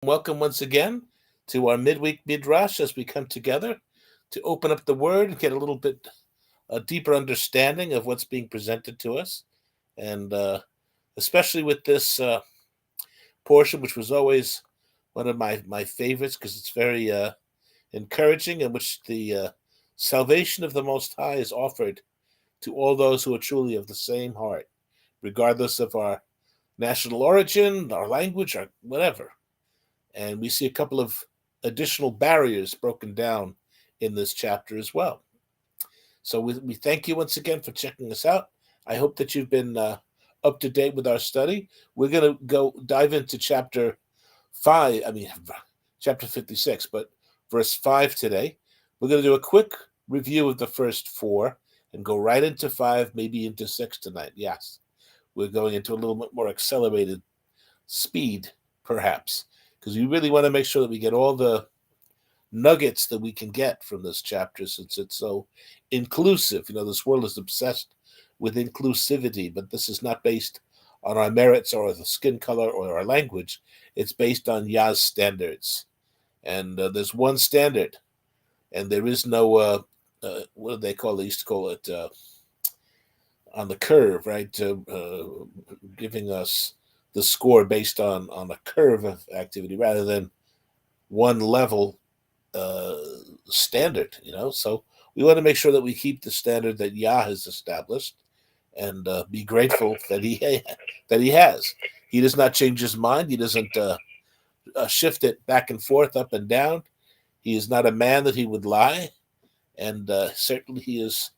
Welcome once again to our midweek MIDrash as we come together to open up the Word and get a little bit a deeper understanding of what's being presented to us, and especially with this portion, which was always one of my favorites because it's very encouraging, in which the salvation of the Most High is offered to all those who are truly of the same heart, regardless of our national origin, our language, or whatever. And we see a couple of additional barriers broken down in this chapter as well. So we thank you once again for checking us out. I hope that you've been up to date with our study. We're going to go dive into chapter 56, but verse 5 today. We're going to do a quick review of the first 4 and go right into 5, maybe into 6 tonight. Yes, we're going into a little bit more accelerated speed, perhaps, because we really want to make sure that we get all the nuggets that we can get from this chapter, since it's so inclusive. This world is obsessed with inclusivity, but this is not based on our merits or the skin color or our language. It's based on Yah's standards. And there's one standard, and there is no, what do they call it? They used to call it on the curve, right? Giving us the score based on a curve of activity rather than one level standard, So we want to make sure that we keep the standard that Yah has established, and be grateful that he has. He does not change his mind. He doesn't shift it back and forth, up and down. He is not a man that he would lie, and certainly he is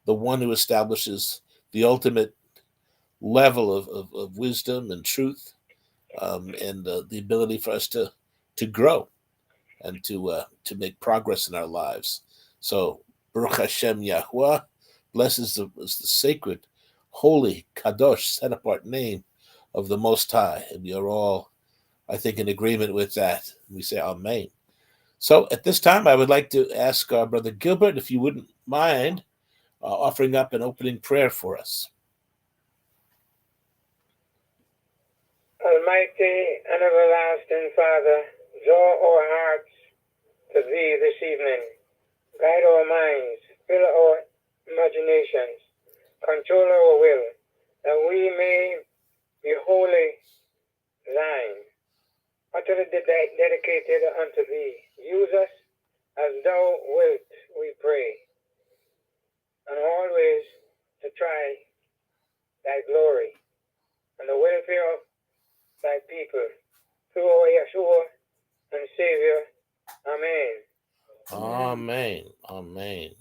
the one who establishes the ultimate level of wisdom and truth, and the ability for us to grow and to make progress in our lives. So Baruch Hashem Yahuwah, blessed is the sacred, holy, kadosh, set apart name of the Most High, and we are all, I think, in agreement with that. We say Amen. So at this time, I would like to ask our brother Gilbert if you wouldn't mind offering up an opening prayer for us. Almighty and everlasting Father, draw our hearts to Thee this evening. Guide our minds, fill our imaginations, control our will, that we may be wholly Thine, utterly dedicated unto Thee. Use us as Thou wilt, we pray, and always to try Thy glory and the welfare of Thy people, through our Yeshua and Savior. Amen. Amen. Amen.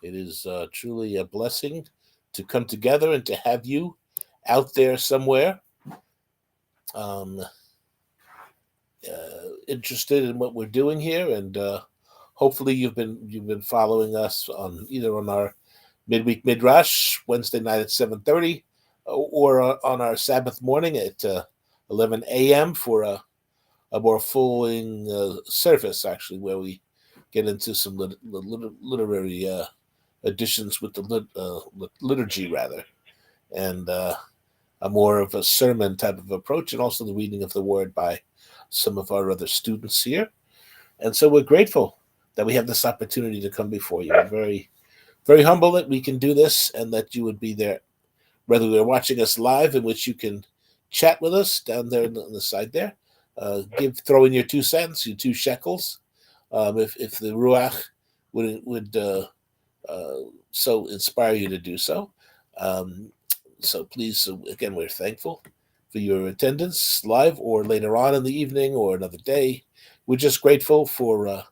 It is truly a blessing to come together and to have you out there somewhere, interested in what we're doing here, and hopefully you've been following us on either on our midweek MIDrash Wednesday night at 7:30, or on our Sabbath morning at 11 a.m. for a more full service, actually, where we get into some literary additions with the liturgy, rather, and a more of a sermon type of approach, and also the reading of the Word by some of our other students here. And so we're grateful that we have this opportunity to come before you. We're very, very humble that we can do this, and that you would be there, whether we're watching us live, in which you can chat with us down there on the side there. Throw in your 2 cents, your 2 shekels, if the Ruach would so inspire you to do so. So please, again, we're thankful for your attendance, live or later on in the evening or another day. We're just grateful for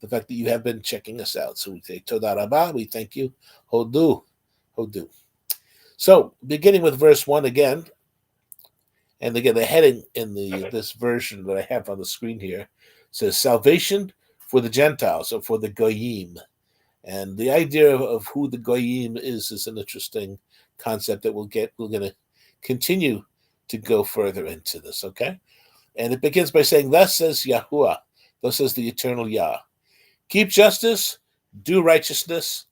the fact that you have been checking us out. So we say Toda Rabah, we thank you. Hodu, Hodu. So beginning with verse 1 again, and again, the heading in this version that I have on the screen here says salvation for the Gentiles, or for the Goyim. And the idea of who the Goyim is an interesting concept that we're going to continue to go further into this, okay? And it begins by saying, thus says Yahuwah, thus says the eternal Yah, keep justice, do righteousness.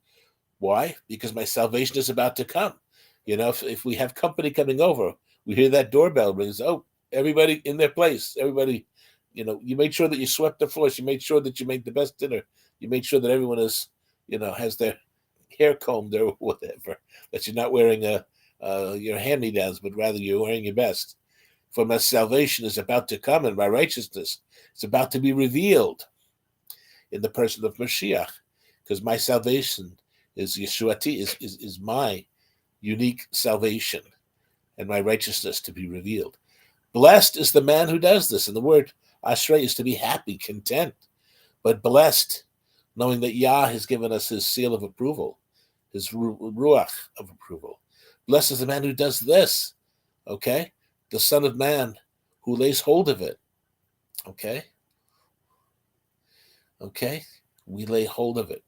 Why? Because my salvation is about to come. If we have company coming over, we hear that doorbell rings. Oh, everybody in their place. Everybody You made sure that you swept the floors. You made sure that you made the best dinner. You made sure that everyone is, has their hair combed or whatever. That you're not wearing your hand-me-downs, but rather you're wearing your best. For my salvation is about to come, and my righteousness is about to be revealed in the person of Mashiach, because my salvation is Yeshuati, is my unique salvation, and my righteousness to be revealed. Blessed is the man who does this, and the word Ashrei is to be happy, content, but blessed, knowing that Yah has given us his seal of approval, his ruach of approval. Blessed is the man who does this, okay? The Son of Man who lays hold of it, okay? Okay? We lay hold of it.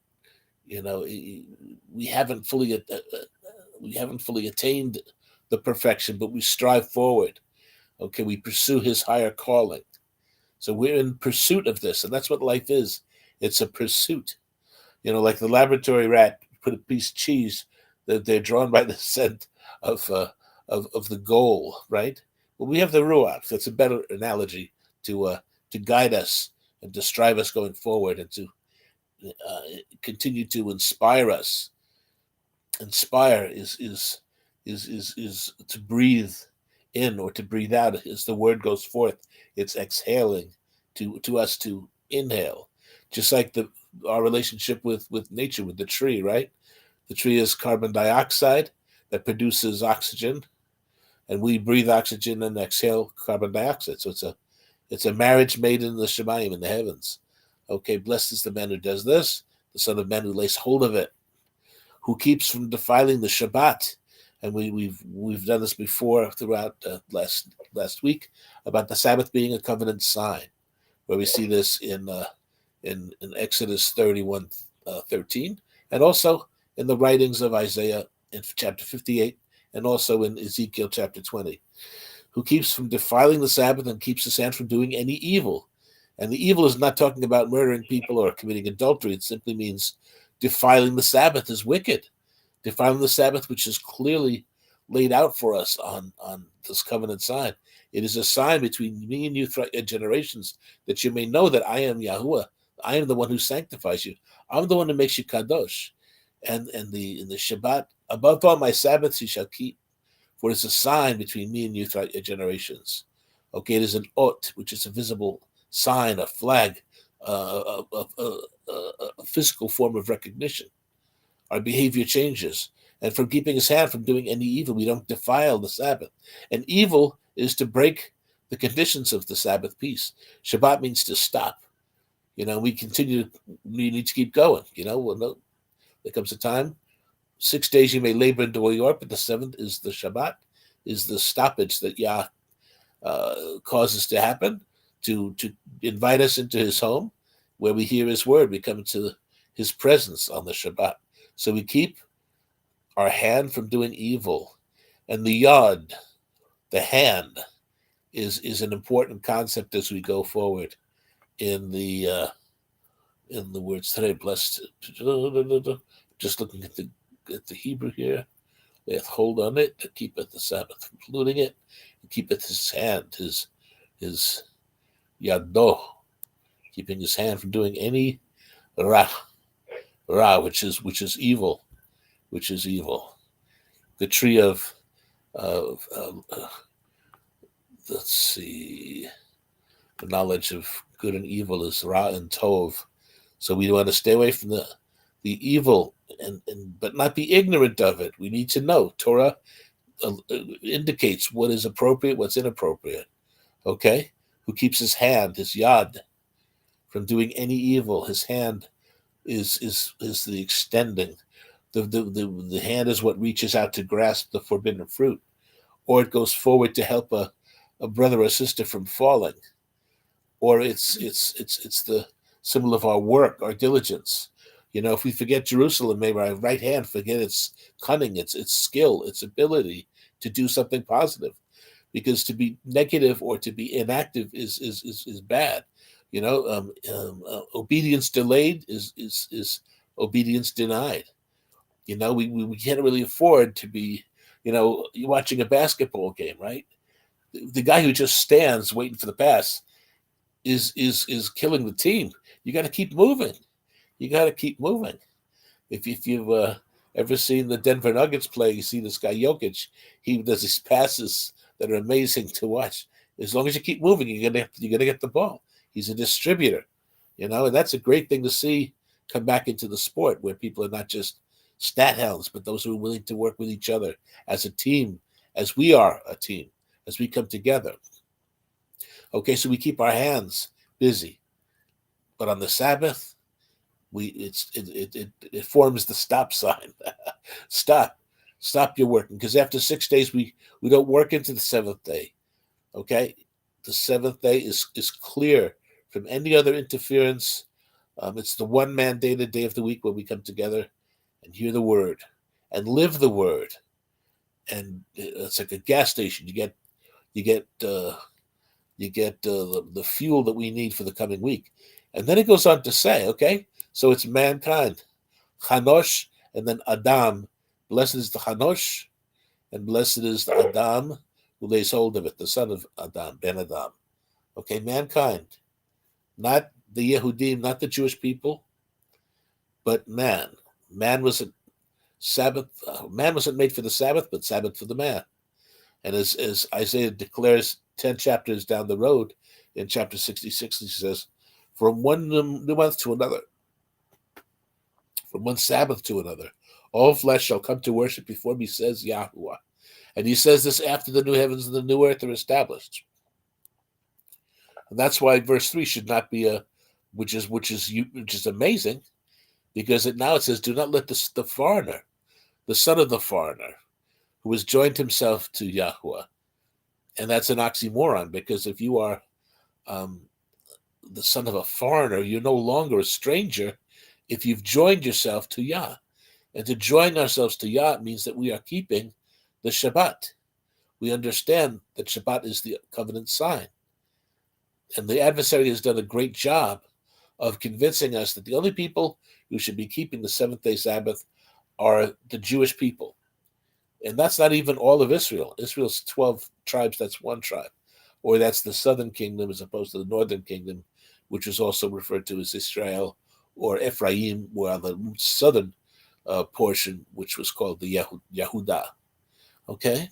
We haven't fully attained the perfection, but we strive forward. Okay, we pursue his higher calling. So we're in pursuit of this, and that's what life is. It's a pursuit. Like the laboratory rat put a piece of cheese that they're drawn by the scent of the goal, right? Well, we have the ruach. That's a better analogy to guide us and to strive us going forward and to continue to inspire us. Inspire is to breathe in or to breathe out as the word goes forth. It's exhaling to us to inhale, just like our relationship with nature, with the tree, right? The tree is carbon dioxide that produces oxygen, and we breathe oxygen and exhale carbon dioxide. So it's a marriage made in the Shemayim, in the heavens. Okay, blessed is the man who does this, the Son of Man who lays hold of it, who keeps from defiling the Shabbat. And we've done this before throughout last week about the Sabbath being a covenant sign, where we see this in Exodus 31:13, and also in the writings of Isaiah in chapter 58, and also in Ezekiel chapter 20, who keeps from defiling the Sabbath and keeps his hand from doing any evil. And the evil is not talking about murdering people or committing adultery. It simply means defiling the Sabbath is wicked. Defiling the Sabbath, which is clearly laid out for us on this covenant sign. It is a sign between me and you throughout your generations, that you may know that I am Yahuwah. I am the one who sanctifies you. I'm the one who makes you kadosh. And in the Shabbat, above all my Sabbaths you shall keep, for it is a sign between me and you throughout your generations. Okay, it is an ot, which is a visible sign, a flag, a physical form of recognition. Our behavior changes. And from keeping his hand from doing any evil, we don't defile the Sabbath. And evil is to break the conditions of the Sabbath peace. Shabbat means to stop. We need to keep going. There comes a time, 6 days you may labor and do your work, but the seventh is the Shabbat, is the stoppage that Yah causes to happen, to invite us into his home, where we hear his word. We come into his presence on the Shabbat. So we keep our hand from doing evil. And the yod, the hand, is an important concept as we go forward in the words today. Blessed. Just looking at the Hebrew here. Layeth hold on it, to keepeth the Sabbath from polluting it, and keepeth his hand, his yado, keeping his hand from doing any ra, which is evil. The tree of let's see, the knowledge of good and evil is ra and tov. So we want to stay away from the evil, but not be ignorant of it. We need to know. Torah indicates what is appropriate, what's inappropriate. Okay, who keeps his hand, his yad, from doing any evil. His hand is the extending. The hand is what reaches out to grasp the forbidden fruit, or it goes forward to help a brother or sister from falling, or it's the symbol of our work, our diligence. If we forget Jerusalem, may our right hand forget its cunning, its skill, its ability to do something positive, because to be negative or to be inactive is bad. Obedience delayed is obedience denied. We can't really afford to be, you're watching a basketball game, right? The guy who just stands waiting for the pass, is killing the team. You got to keep moving. You got to keep moving. If you've ever seen the Denver Nuggets play, you see this guy Jokic. He does these passes that are amazing to watch. As long as you keep moving, you're gonna get the ball. He's a distributor, and that's a great thing to see come back into the sport where people are not just stat hounds, but those who are willing to work with each other as a team, as we are a team, as we come together. Okay, so we keep our hands busy, but on the Sabbath, it forms the stop sign. Stop your working, because after 6 days we don't work into the seventh day. Okay, the seventh day is clear from any other interference. It's the one mandated day of the week where we come together and hear the word and live the word. And it's like a gas station. You get the fuel that we need for the coming week. And then it goes on to say, okay, so it's mankind, Chanosh, and then Adam. Blessed is the Chanosh, and blessed is the Adam who lays hold of it, the son of Adam, Ben Adam. Okay, mankind, not the Yehudim, not the Jewish people, but man. Man wasn't Sabbath. Man wasn't made for the Sabbath, but Sabbath for the man. And as Isaiah declares 10 chapters down the road, in chapter 66, he says, from one new month to another, from one Sabbath to another, all flesh shall come to worship before me, says Yahuwah. And he says this after the new heavens and the new earth are established. And that's why verse 3 should not be which is amazing, because now it says, do not let the foreigner, the son of the foreigner, who has joined himself to Yahuwah. And that's an oxymoron, because if you are the son of a foreigner, you're no longer a stranger if you've joined yourself to Yah. And to join ourselves to Yah means that we are keeping the Shabbat. We understand that Shabbat is the covenant sign. And the adversary has done a great job of convincing us that the only people who should be keeping the seventh-day Sabbath are the Jewish people. And that's not even all of Israel. Israel's 12 tribes, that's one tribe. Or that's the southern kingdom as opposed to the northern kingdom, which is also referred to as Israel or Ephraim, while the southern portion, which was called the Yehudah. Okay?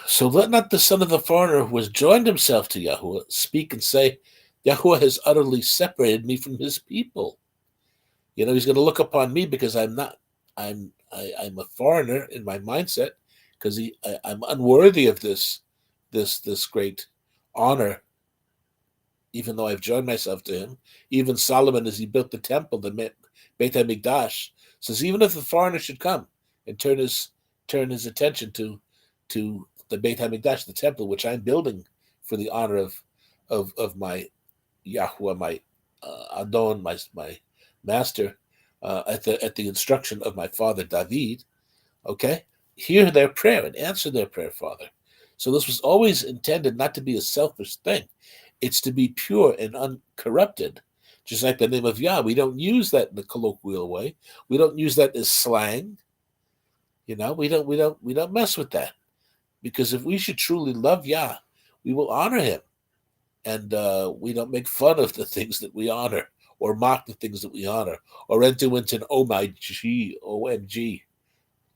So let not the son of the foreigner who has joined himself to Yahuwah speak and say, Yahuwah has utterly separated me from his people. He's going to look upon me because I'm a foreigner in my mindset, because I'm unworthy of this great honor, even though I've joined myself to him. Even Solomon, as he built the temple, the Beit HaMikdash, says even if the foreigner should come and turn his attention to the Beit HaMikdash, the temple, which I'm building for the honor of my Yahuwah, my Adon, my master, at the instruction of my father David, okay, hear their prayer and answer their prayer, Father. So this was always intended not to be a selfish thing. It's to be pure and uncorrupted. Just like the name of Yah, we don't use that in the colloquial way. We don't use that as slang. We don't mess with that. Because if we should truly love Yah, we will honor him. And we don't make fun of the things that we honor, or mock the things that we honor, or enter into an OMG,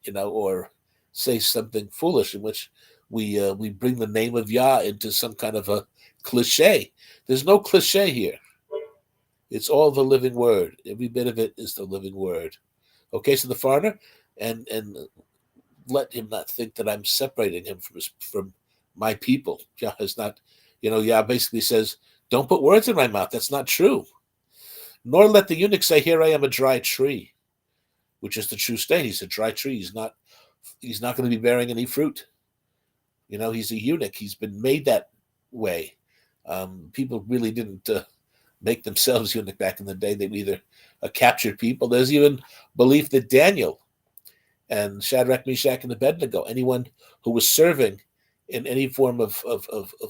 or say something foolish in which we bring the name of Yah into some kind of a cliche. There's no cliche here. It's all the living word. Every bit of it is the living word. Okay, so the foreigner, and let him not think that I'm separating him from my people. Yah is not, Yah basically says, don't put words in my mouth. That's not true. Nor let the eunuch say, here I am a dry tree, which is the true state. He's a dry tree. He's not going to be bearing any fruit. He's a eunuch. He's been made that way. People really didn't make themselves eunuch back in the day. They were either captured people. There's even belief that Daniel and Shadrach, Meshach, and Abednego, anyone who was serving in any form of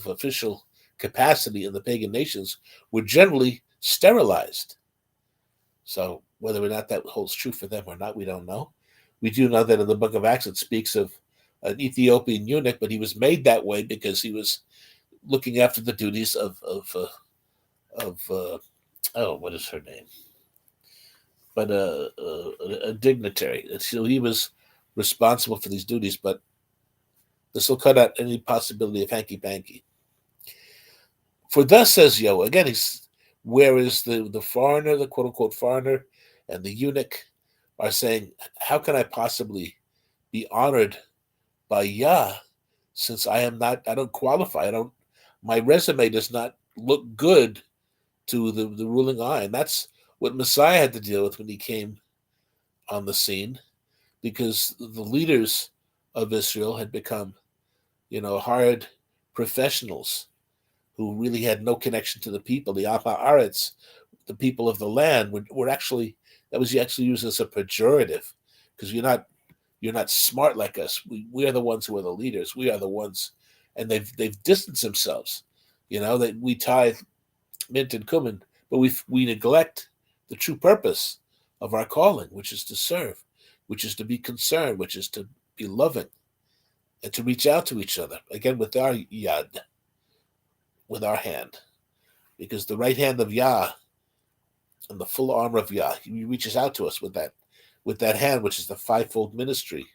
official capacity in the pagan nations, were generally sterilized. So whether or not that holds true for them or not, we don't know. We do know that in the book of Acts it speaks of an Ethiopian eunuch, but he was made that way because he was looking after the duties of what is her name? But a dignitary. So he was responsible for these duties, but this will cut out any possibility of hanky panky. For thus says Yahweh, again, whereas the foreigner, the quote unquote foreigner, and the eunuch are saying, how can I possibly be honored by Yah, since I don't qualify. My resume does not look good to the ruling eye. And that's what Messiah had to deal with when he came on the scene, because the leaders of Israel had become, hard professionals who really had no connection to the people. The Aretz, the people of the land, were actually, that was actually used as a pejorative, because you're not smart like us. We are the ones who are the leaders. We are the ones, and they've distanced themselves. That we tithe mint and cumin, but we neglect the true purpose of our calling, which is to serve, which is to be concerned, which is to be loving, and to reach out to each other again with our yad, with our hand, because the right hand of Yah and the full armor of Yah, he reaches out to us with that hand, which is the fivefold ministry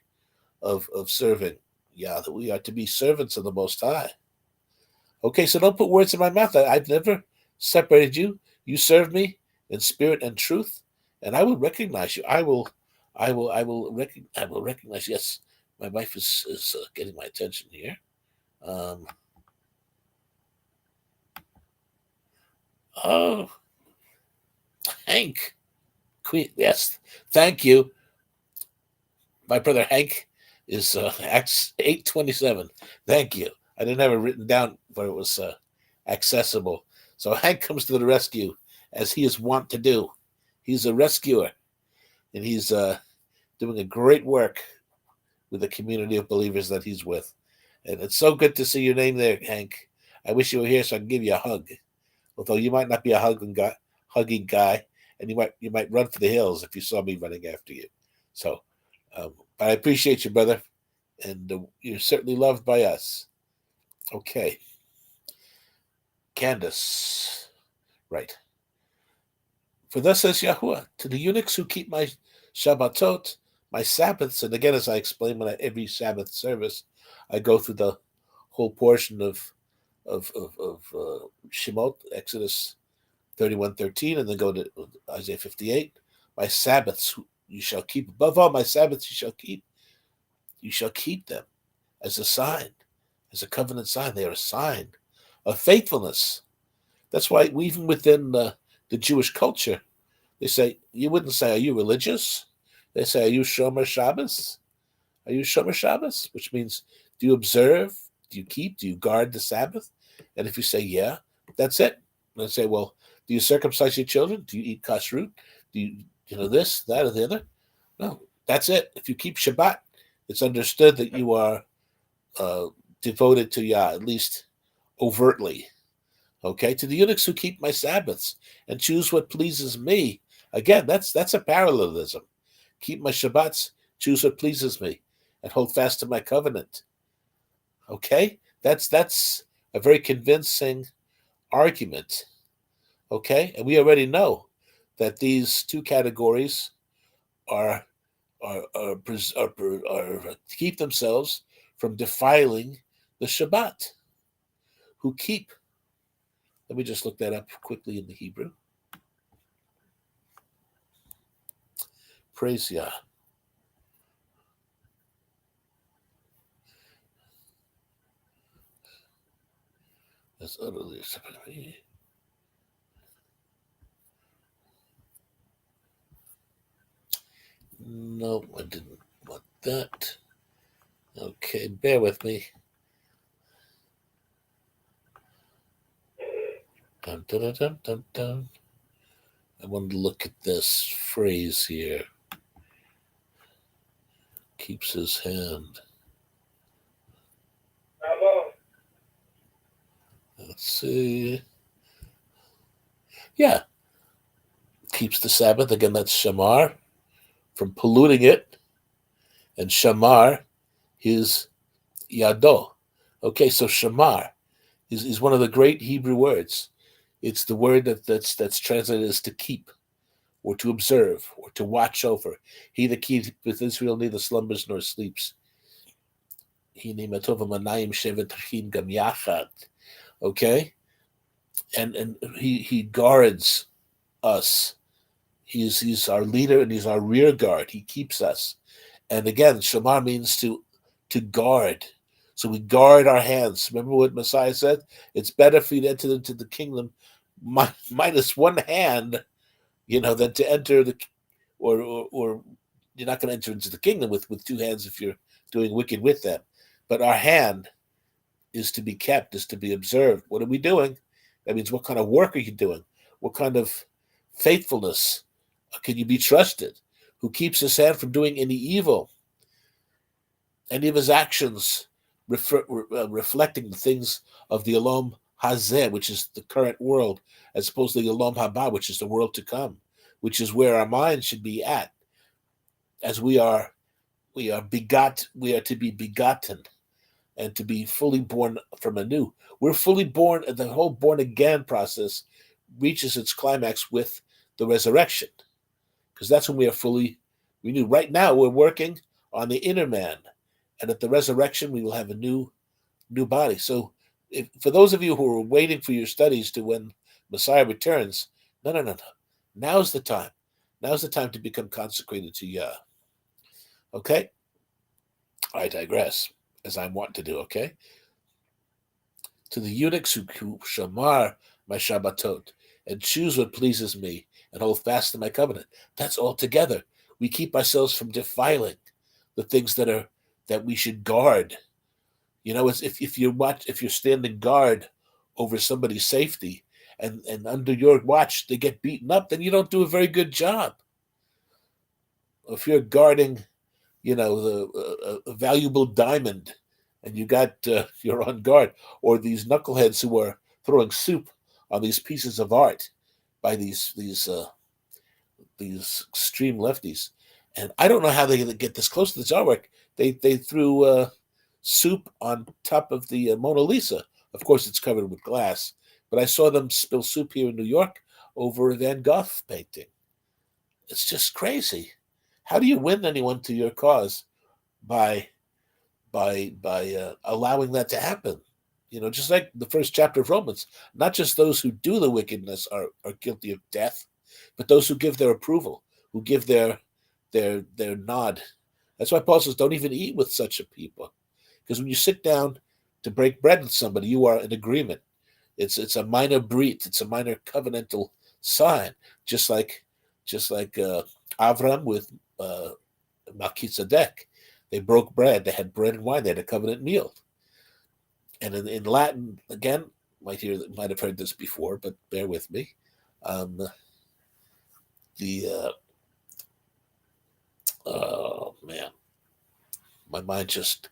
of serving Yah, that we are to be servants of the Most High. Okay, so don't put words in my mouth. I've never separated you. You serve me in spirit and truth, and I will recognize you. I will recognize. Yes, my wife is getting my attention here. Oh, Hank, Queen. Yes, thank you. My brother Hank is Acts 8:27. Thank you. I didn't have it written down, but it was accessible. So Hank comes to the rescue, as he is wont to do. He's a rescuer, and he's doing a great work with the community of believers that he's with. And it's so good to see your name there, Hank. I wish you were here so I can give you a hug. Although you might not be a hugging guy, and you might run for the hills if you saw me running after you. So, but I appreciate you, brother, and you're certainly loved by us. Okay. Candace. Right. For thus says Yahuwah, to the eunuchs who keep my Shabbatot, my Sabbaths, and again, as I explain every Sabbath service, I go through the whole portion of Shemot, Exodus 31:13, and then go to Isaiah 58. My Sabbaths you shall keep. Above all, my Sabbaths you shall keep. You shall keep them as a sign, as a covenant sign. They are a sign of faithfulness. That's why even within the Jewish culture, they say, you wouldn't say, are you religious? They say, are you Shomer Shabbos? Are you Shomer Shabbos? Which means, do you observe? Do you keep? Do you guard the Sabbath? And if you say, yeah, that's it. And I say, well, do you circumcise your children? Do you eat kashrut? Do you this, that, or the other? No, that's it. If you keep Shabbat, it's understood that you are devoted to Yah, at least overtly. Okay, to the eunuchs who keep my Sabbaths and choose what pleases me. Again, that's a parallelism. Keep my Shabbats, choose what pleases me, and hold fast to my covenant. Okay, that's a very convincing argument. Okay, and we already know that these two categories are keep themselves from defiling the Shabbat. Who keep. Let me just look that up quickly in the Hebrew. Praise Yah. That's utterly acceptable. No, I didn't want that. Okay, bear with me. Dun, dun, dun, dun, dun. I wanted to look at this phrase here. Keeps his hand. Let's see. Yeah. Keeps the Sabbath. Again, that's Shamar, from polluting it. And Shamar is Yado. Okay, so Shamar is one of the great Hebrew words. It's the word that's translated as to keep, or to observe, or to watch over. He that keepeth Israel neither slumbers nor sleeps. Okay? And he guards us. He's our leader and he's our rear guard. He keeps us. And again, shamar means to guard. So we guard our hands. Remember what Messiah said? It's better for you to enter into the kingdom minus one hand, than to enter or you're not going to enter into the kingdom with two hands if you're doing wicked with them. But our hand is to be kept, is to be observed. What are we doing? That means what kind of work are you doing? What kind of faithfulness can you be trusted? Who keeps his hand from doing any evil? Any of his actions reflecting the things of the Olam Hazeh, which is the current world, as opposed to the Olam Haba, which is the world to come, which is where our mind should be at, as we are to be begotten and to be fully born from anew. We're fully born, and the whole born again process reaches its climax with the resurrection, because that's when we are fully renewed. Right now, we're working on the inner man, and at the resurrection, we will have a new body. So, for those of you who are waiting for your studies to when Messiah returns, no. Now's the time. Now's the time to become consecrated to Yah. Okay? I digress, as I'm wanting to do, okay? To the eunuchs who shamar my Shabbatot, and choose what pleases me, and hold fast to my covenant. That's all together. We keep ourselves from defiling the things that we should guard. It's if you're standing guard over somebody's safety, and under your watch they get beaten up, then you don't do a very good job. If you're guarding, a valuable diamond, and you're on guard, or these knuckleheads who are throwing soup on these pieces of art by these extreme lefties, and I don't know how they get this close to this artwork. They threw soup on top of the Mona Lisa. Of course, it's covered with glass, but I saw them spill soup here in New York over a Van Gogh painting. It's just crazy. How do you win anyone to your cause by allowing that to happen? Just like the first chapter of Romans, not just those who do the wickedness are guilty of death, but those who give their approval, who give their nod. That's why Paul says, don't even eat with such a people. Because when you sit down to break bread with somebody, you are in agreement. It's a minor brit, it's a minor covenantal sign, just like Avram with Melchizedek. They broke bread, they had bread and wine, they had a covenant meal. And in Latin, again, might have heard this before, but bear with me. Oh man, my mind just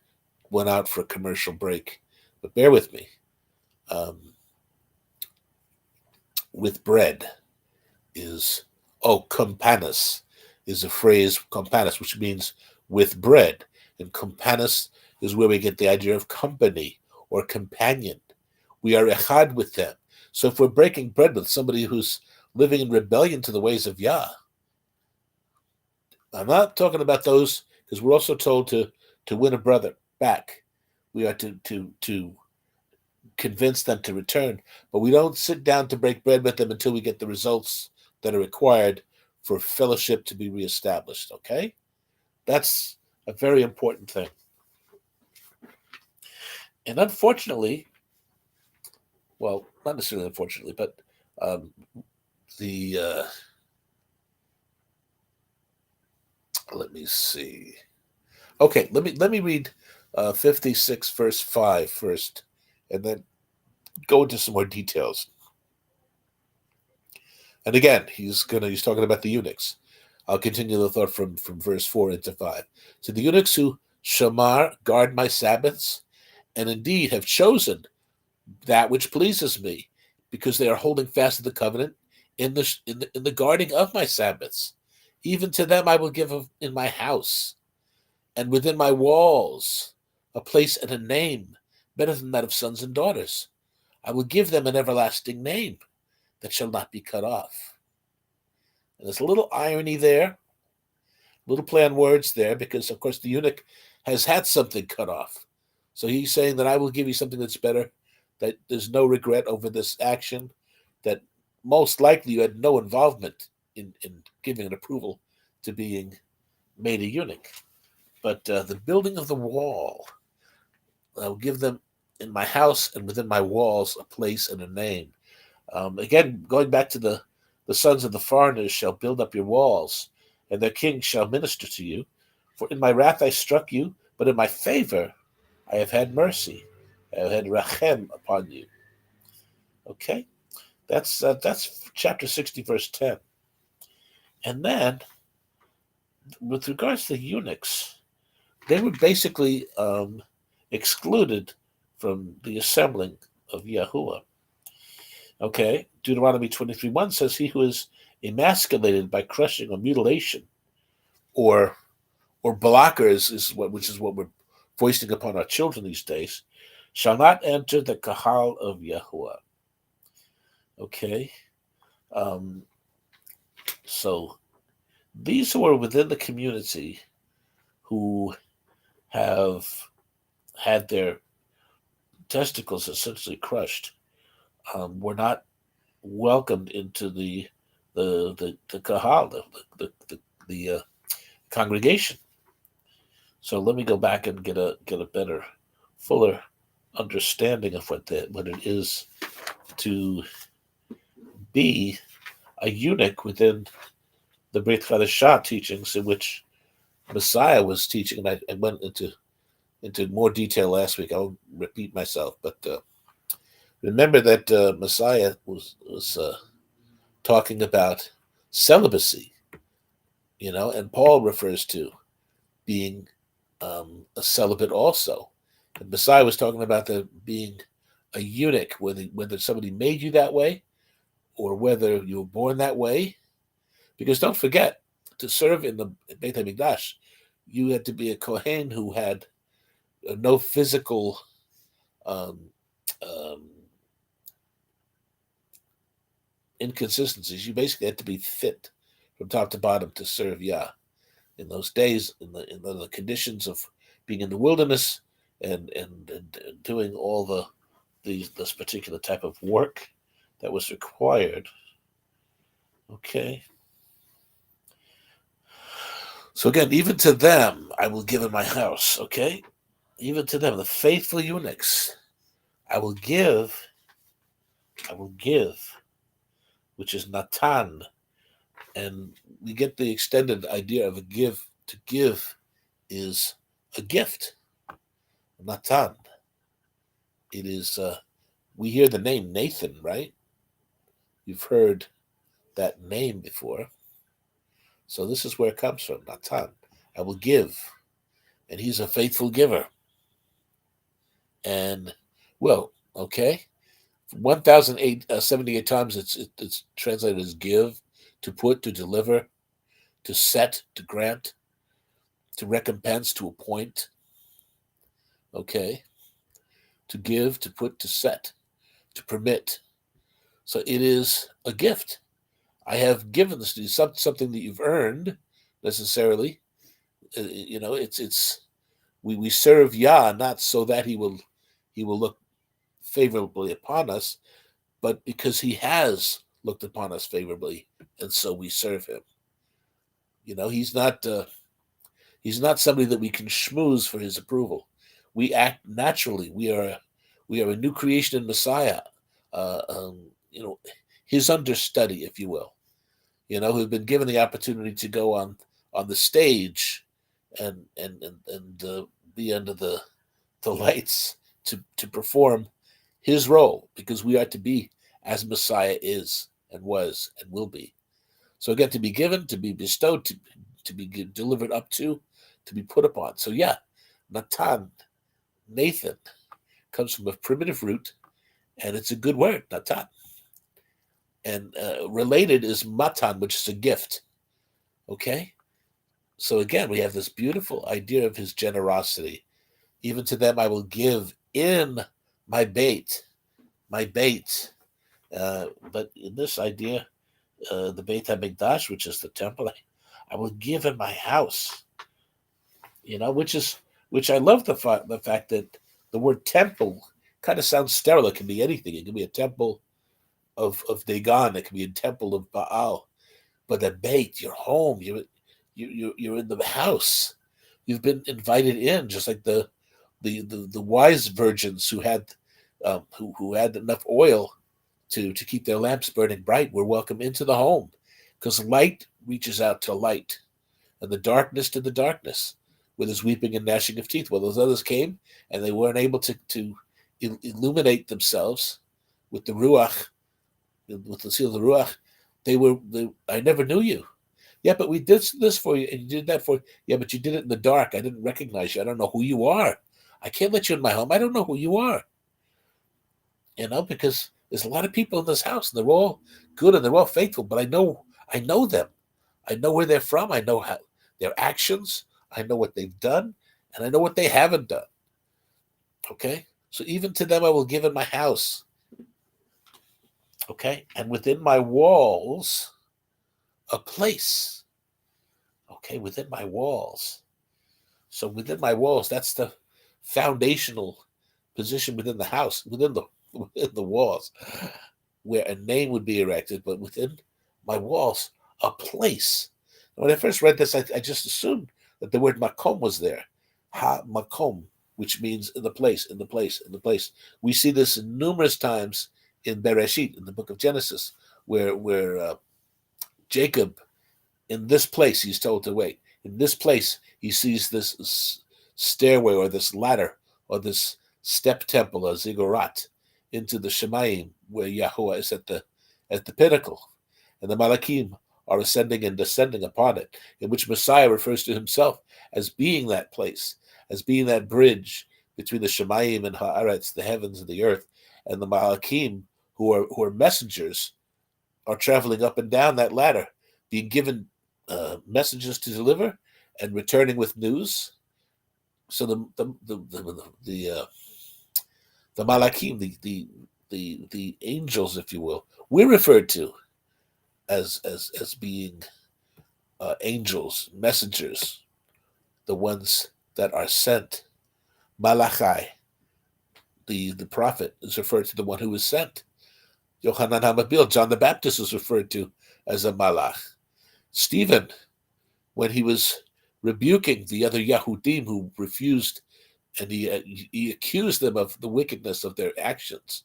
went out for a commercial break, but bear with me. With bread is companis is a phrase, companis, which means with bread, and companis is where we get the idea of company or companion. We are echad with them. So if we're breaking bread with somebody who's living in rebellion to the ways of Yah, I'm not talking about those, because we're also told to win a brother back. We are to convince them to return, but we don't sit down to break bread with them until we get the results that are required for fellowship to be reestablished, okay? That's a very important thing. And unfortunately, well, not necessarily unfortunately, but let me see. Okay, let me read 56 verse 5 first, and then go into some more details. And again, he's talking about the eunuchs. I'll continue the thought from verse 4 into 5. So the eunuchs who shamar, guard my Sabbaths, and indeed have chosen that which pleases me, because they are holding fast to the covenant in the guarding of my Sabbaths. Even to them I will give in my house and within my walls a place and a name better than that of sons and daughters. I will give them an everlasting name that shall not be cut off. And there's a little irony there, little play on words there, because of course the eunuch has had something cut off. So he's saying that I will give you something that's better, that there's no regret over this action, that most likely you had no involvement in giving an approval to being made a eunuch. But the building of the wall, I will give them in my house and within my walls a place and a name. Again, going back to the sons of the foreigners shall build up your walls, and their kings shall minister to you. For in my wrath I struck you, but in my favor I have had mercy. I have had rachem upon you. Okay, that's chapter 60, verse 10. And then, with regards to the eunuchs, they were basically excluded from the assembling of Yahuwah. Okay, Deuteronomy 23:1 says, "He who is emasculated by crushing or mutilation, or blockers, which is what we're foisting upon our children these days, shall not enter the kahal of Yahuwah." Okay, so these who are within the community who have had their testicles essentially crushed were not welcomed into the kahal, the congregation. So let me go back and get a better, fuller understanding of what it is to be a eunuch within the Brit Chadashah teachings, in which Messiah was teaching, and I went into more detail last week. I'll repeat myself, but remember that Messiah was talking about celibacy, and Paul refers to being a celibate also. And Messiah was talking about being a eunuch, whether somebody made you that way or whether you were born that way. Because don't forget, to serve in the Beit HaMikdash, you had to be a Kohen who had no physical inconsistencies. You basically had to be fit from top to bottom to serve Yah. In those days, in the conditions of being in the wilderness and doing all this particular type of work that was required. Okay. So again, even to them I will give in my house. Okay, even to them, the faithful eunuchs, I will give, which is Natan. And we get the extended idea of a give. To give is a gift. Natan. It is, we hear the name Nathan, right? You've heard that name before. So this is where it comes from, Natan. I will give. And he's a faithful giver. And, well, okay. 1,078 times it's translated as give, to put, to deliver, to set, to grant, to recompense, to appoint. Okay. To give, to put, to set, to permit. So it is a gift. I have given this to you, something that you've earned necessarily. It's we serve Yah not so that he will look favorably upon us, but because he has looked upon us favorably, and so we serve him. He's not somebody that we can schmooze for his approval. We act naturally. We are a new creation in Messiah. His understudy, if you will. Who've been given the opportunity to go on the stage and be under the lights to perform his role, because we are to be as Messiah is and was and will be. So again, to be given, to be bestowed, to be delivered up to be put upon. So yeah, Natan, Nathan, comes from a primitive root, and it's a good word, Natan. And related is Matan, which is a gift. Okay? So again, we have this beautiful idea of his generosity. Even to them I will give in my bait, my bait. But in this idea, the Beit HaMikdash, which is the temple, I will give in my house. Which I love the fact that the word temple kind of sounds sterile. It can be anything. It can be a temple of Dagon. It can be a temple of Baal. But a bait, your home, you're in the house. You've been invited in, just like the wise virgins who had enough oil to keep their lamps burning bright were welcome into the home, because light reaches out to light, and the darkness to the darkness, where there's weeping and gnashing of teeth. Well, those others came, and they weren't able to illuminate themselves with the ruach, with the seal of the ruach. I never knew you. Yeah, but we did this for you, and you did that for. Yeah, but you did it in the dark. I didn't recognize you. I don't know who you are. I can't let you in my home. I don't know who you are. Because there's a lot of people in this house, and they're all good and they're all faithful. But I know them. I know where they're from. I know their actions. I know what they've done, and I know what they haven't done. Okay, so even to them I will give in my house. Okay, and within my walls, a place. Okay, within my walls. So within my walls, that's the foundational position within the house, within the walls, where a name would be erected, but within my walls, a place. When I first read this, I just assumed that the word makom was there. Ha makom, which means in the place, in the place, in the place. We see this numerous times in Bereshit, in the book of Genesis, where Jacob, in this place, he's told to wait. In this place, he sees this stairway or this ladder or this step temple, a ziggurat, into the Shemayim, where Yahuwah is at the pinnacle, and the Malakim are ascending and descending upon it, in which Messiah refers to himself as being that place, as being that bridge between the Shemayim and Haaretz, the heavens and the earth, and the Malakim, who are messengers, are traveling up and down that ladder, being given messages to deliver and returning with news. So the Malakim, the angels, if you will, we're referred to as being angels, messengers, the ones that are sent. Malachai, the prophet, is referred to the one who is sent. Yochanan HaMatbil, John the Baptist, is referred to as a malach. Stephen, when he was rebuking the other Yahudim who refused, and he accused them of the wickedness of their actions,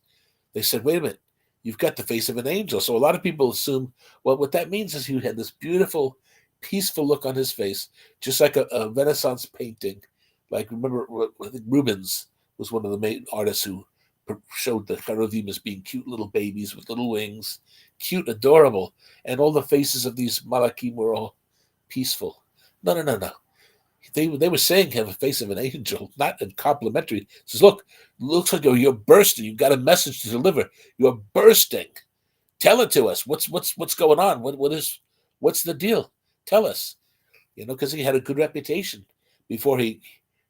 they said, wait a minute, you've got the face of an angel. So a lot of people assume, well, what that means is he had this beautiful, peaceful look on his face, just like a Renaissance painting. Like, remember, I think Rubens was one of the main artists who showed the cherubim as being cute little babies with little wings, cute, adorable, and all the faces of these malachim were all peaceful. No. They were saying have a face of an angel, not in complimentary. It says, look, looks like you're bursting. You've got a message to deliver. You're bursting. Tell it to us. What's going on? What's the deal? Tell us. Because he had a good reputation before he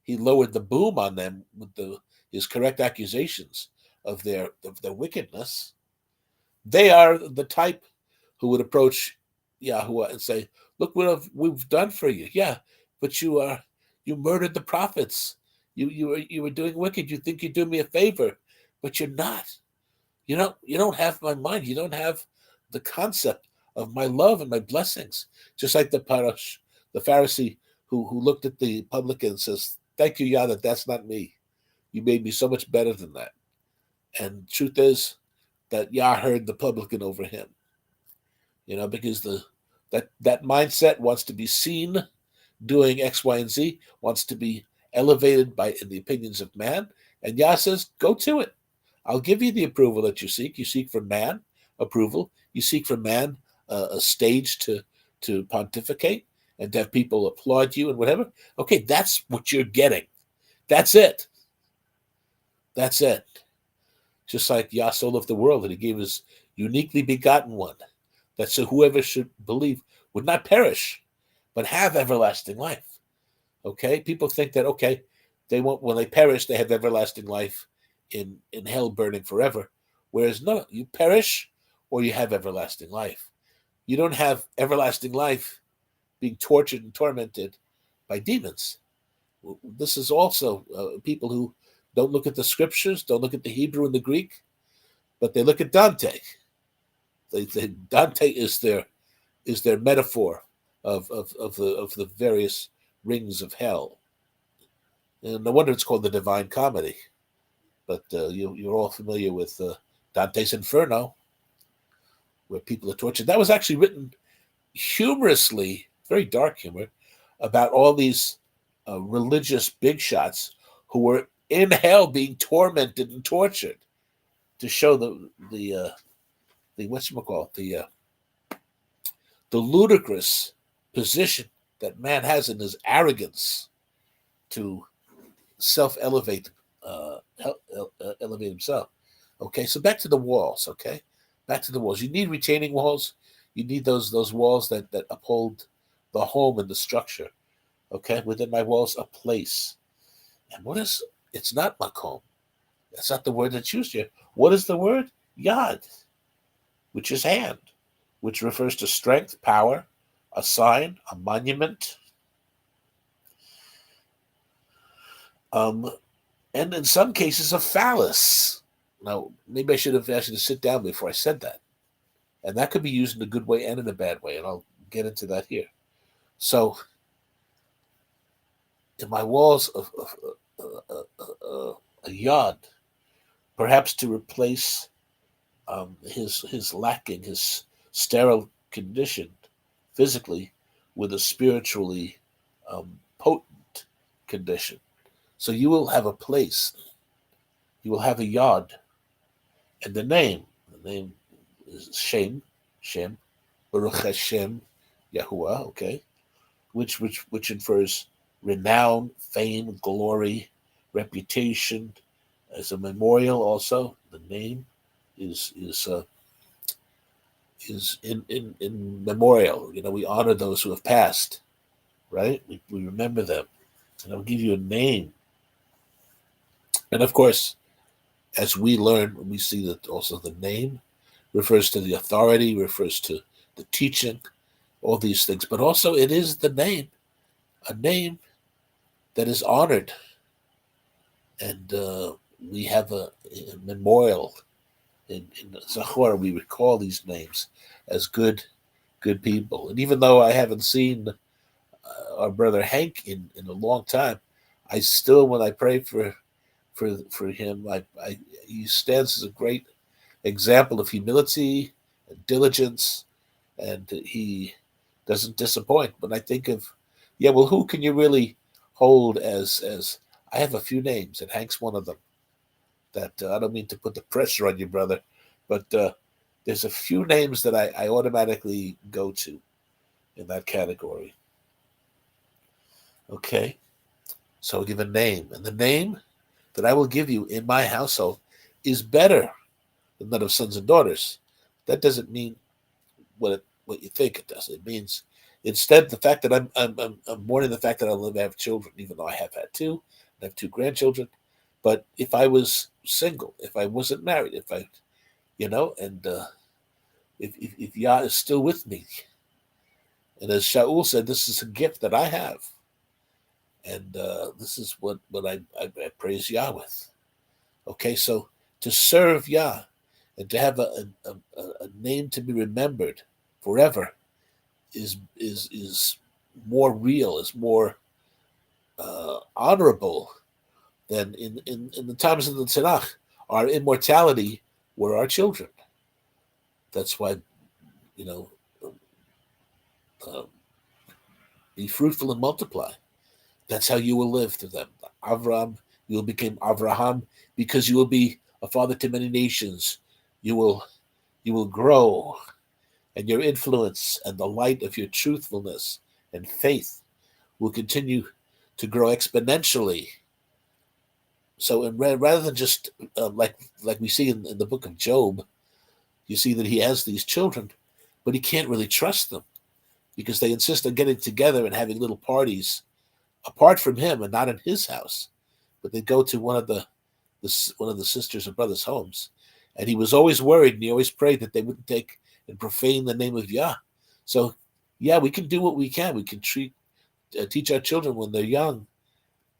lowered the boom on them with his correct accusations of their wickedness. They are the type who would approach Yahuwah and say, look what we've done for you. Yeah, but you murdered the prophets. You were doing wicked. You think you're doing me a favor, but you're not. You don't have my mind. You don't have the concept of my love and my blessings. Just like the Pharisee who looked at the publican and says, thank you, Yah, that's not me. You made me so much better than that. And truth is that Yah heard the publican over him. Because that mindset wants to be seen doing X, Y, and Z, wants to be elevated in the opinions of man. And Yah says, go to it. I'll give you the approval that you seek. You seek from man approval. You seek from man a stage to pontificate and to have people applaud you and whatever. Okay, that's what you're getting. That's it. That's it. Just like Yah so loved the world that he gave his uniquely begotten one, that so whoever should believe would not perish, but have everlasting life. Okay? People think that, okay, they won't, when they perish, they have everlasting life in hell burning forever. Whereas no, you perish or you have everlasting life. You don't have everlasting life being tortured and tormented by demons. This is also people who don't look at the scriptures, don't look at the Hebrew and the Greek, but they look at Dante. Dante is their metaphor of the various rings of hell. And no wonder it's called the Divine Comedy. But you're all familiar with Dante's Inferno, where people are tortured. That was actually written humorously, very dark humor, about all these religious big shots who were in hell being tormented and tortured to show the whatchamacallit, the ludicrous position that man has in his arrogance to self-elevate, elevate himself. Okay, so back to the walls. Okay, back to the walls. You need retaining walls. You need those walls that uphold the home and the structure. Okay, within my walls, a place. And what is? It's not makom. That's not the word that's used here. What is the word? Yad, which is hand, which refers to strength, power, a sign, a monument. And in some cases, a phallus. Now, maybe I should have asked you to sit down before I said that. And that could be used in a good way and in a bad way, and I'll get into that here. So, in my walls, a yod, perhaps to replace his lacking, his sterile condition physically with a spiritually potent condition. So you will have a place, you will have a yod, and the name is Shem, Baruch Hashem, Yahuwah, okay, which infers renown, fame, glory, reputation, as a memorial. Also, the name is in memorial. You know, we honor those who have passed, right? We remember them, and I'll give you a name. And of course, as we learn, we see that also the name refers to the authority, refers to the teaching, all these things. But also, it is the name, a name that is honored, and we have a memorial in Zachor. We recall these names as good people. And even though I haven't seen our brother Hank in a long time, I still, when I pray for him, he stands as a great example of humility and diligence, and he doesn't disappoint. But I think of, who can you really hold as I have a few names, and Hank's one of them. That I don't mean to put the pressure on you, brother, but there's a few names that I automatically go to in that category. Okay, so I'll give a name, and the name that I will give you in my household is better than that of sons and daughters. That doesn't mean what you think it does. It means instead the fact that I'm mourning the fact that I have children, even though I have had two, I have two grandchildren. But if I was single, if I wasn't married, if I, and if Yah is still with me, and as Shaul said, this is a gift that I have, and this is what I praise Yah with. Okay, so to serve Yah and to have a name to be remembered forever is more real, is more honorable than in the times of the Tanakh. Our immortality were our children. That's why, be fruitful and multiply. That's how you will live through them. Avram, you will become Avraham because you will be a father to many nations. You will grow, and your influence and the light of your truthfulness and faith will continue to grow exponentially. So, rather than just like we see in the book of Job, you see that he has these children, but he can't really trust them because they insist on getting together and having little parties apart from him and not in his house. But they go to one of the sisters or brothers' homes, And he was always worried, and he always prayed that they wouldn't take and profane the name of Yah. So, yeah, we can do what we can. We can teach our children when they're young,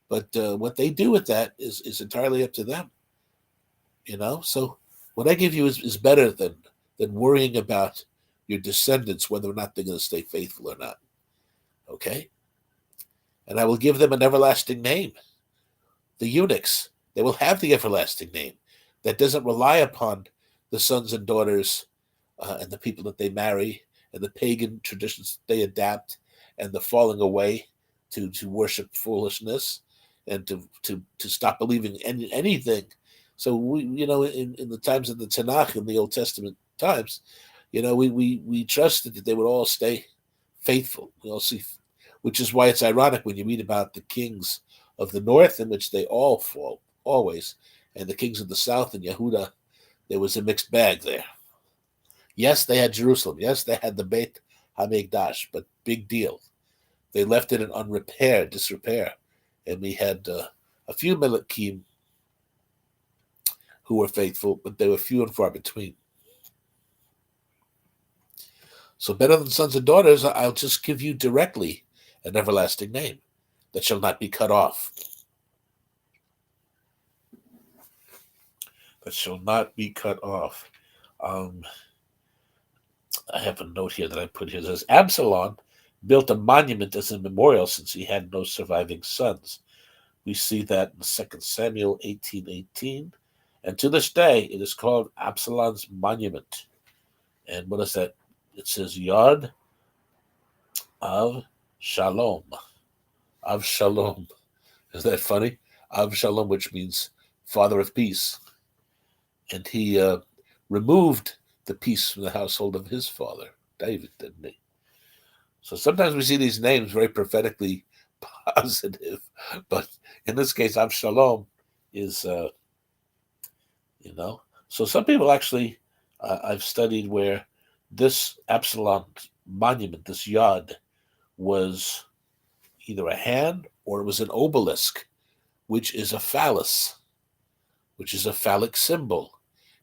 but what they do with that is entirely up to them. So what I give you is better than worrying about your descendants, whether or not they're going to stay faithful or not. Okay? And I will give them an everlasting name. The eunuchs, they will have the everlasting name that doesn't rely upon the sons and daughters and the people that they marry and the pagan traditions they adapt and the falling away to worship foolishness and to stop believing anything. So in the times of the Tanakh in the Old Testament times, we trusted that they would all stay faithful. We all see, which is why it's ironic when you read about the kings of the north, in which they all fall always, and the kings of the south in Yehuda, there was a mixed bag there. Yes, they had Jerusalem. Yes, they had the Beit HaMikdash, but big deal. They left it in disrepair, and we had a few Melikim who were faithful, but they were few and far between. So better than sons and daughters, I'll just give you directly an everlasting name that shall not be cut off. That shall not be cut off. I have a note here that I put here that says, Absalom built a monument as a memorial since he had no surviving sons. We see that in 2 Samuel 18:18. And to this day, it is called Absalom's monument. And what is that? It says Yad of Shalom. Of Shalom. Is that funny? Of Shalom, which means father of peace. And he removed the peace from the household of his father, David, didn't he? So sometimes we see these names very prophetically positive, but in this case, Avshalom is, So some people actually, I've studied where this Absalom monument, this yad, was either a hand or it was an obelisk, which is a phallus, which is a phallic symbol.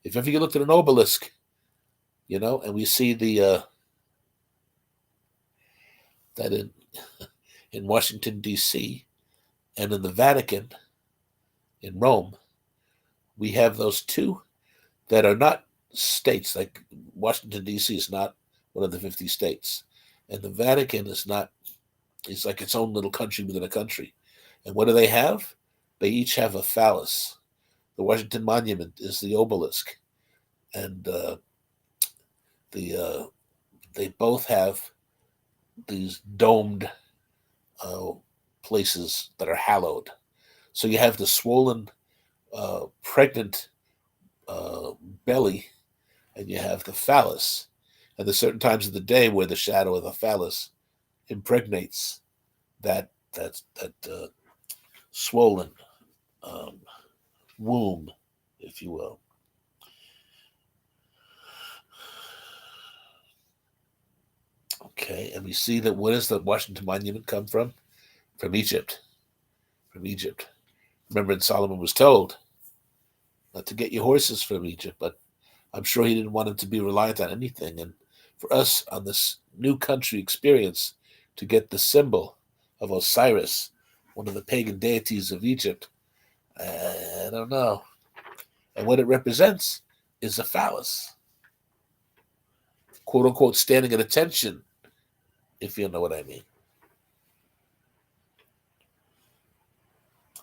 If ever you looked at an obelisk, and we see that in Washington, D.C., and in the Vatican, in Rome, we have those two that are not states. Like Washington, D.C. is not one of the 50 states. And the Vatican is not, it's like its own little country within a country. And what do they have? They each have a phallus. The Washington Monument is the obelisk. And they both have these domed places that are hallowed. So you have the swollen, pregnant belly, and you have the phallus. And there's certain times of the day where the shadow of the phallus impregnates that swollen womb, if you will. Okay, and we see that where does the Washington Monument come from? From Egypt. From Egypt. Remember, Solomon was told not to get your horses from Egypt, but I'm sure he didn't want him to be reliant on anything. And for us on this new country experience to get the symbol of Osiris, one of the pagan deities of Egypt, I don't know. And what it represents is a phallus, quote unquote, standing at attention, if you know what I mean.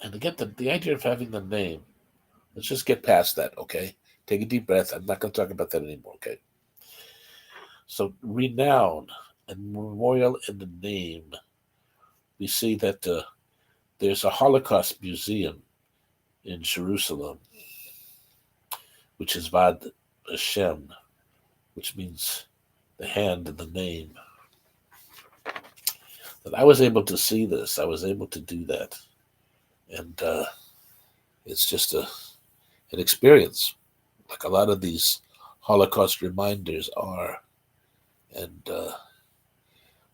And again, the idea of having the name, let's just get past that, okay? Take a deep breath. I'm not going to talk about that anymore, okay? So, renown and memorial in the name. We see that there's a Holocaust museum in Jerusalem, which is Vad Hashem, which means the hand and the name. But I was able to see this. I was able to do that. And it's just an experience, like a lot of these Holocaust reminders are. And,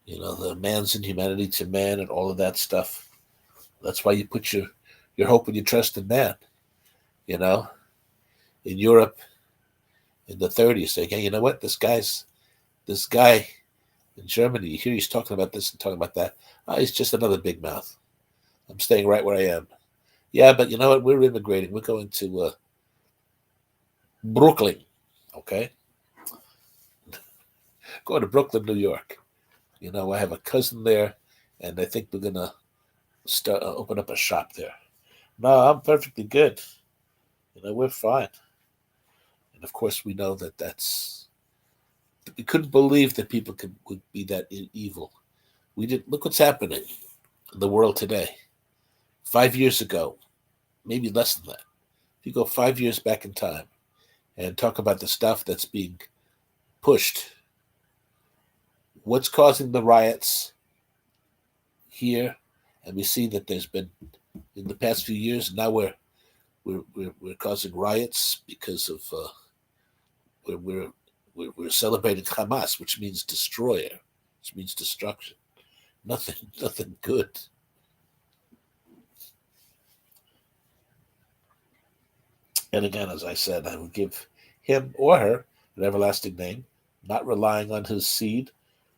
the man's inhumanity to man and all of that stuff. That's why you put your hope and your trust in man. In Europe, in the 30s, saying, "Hey, you know what? This guy in Germany. Here he's talking about this and talking about that. He's just another big mouth. I'm staying right where I am. Yeah, but you know what? We're immigrating. We're going to Brooklyn. Okay, going to Brooklyn, New York. I have a cousin there, and I think we're gonna start open up a shop there. No, I'm perfectly good. We're fine. And of course, we know that we couldn't believe that people would be that evil. We did. Look what's happening in the world today. 5 years ago, maybe less than that. If you go 5 years back in time and talk about the stuff that's being pushed, what's causing the riots here, and we see that there's been in the past few years. Now we're causing riots because of we're celebrating Hamas, which means destroyer, which means destruction. Nothing good. And again, as I said, I will give him or her an everlasting name, not relying on his seed,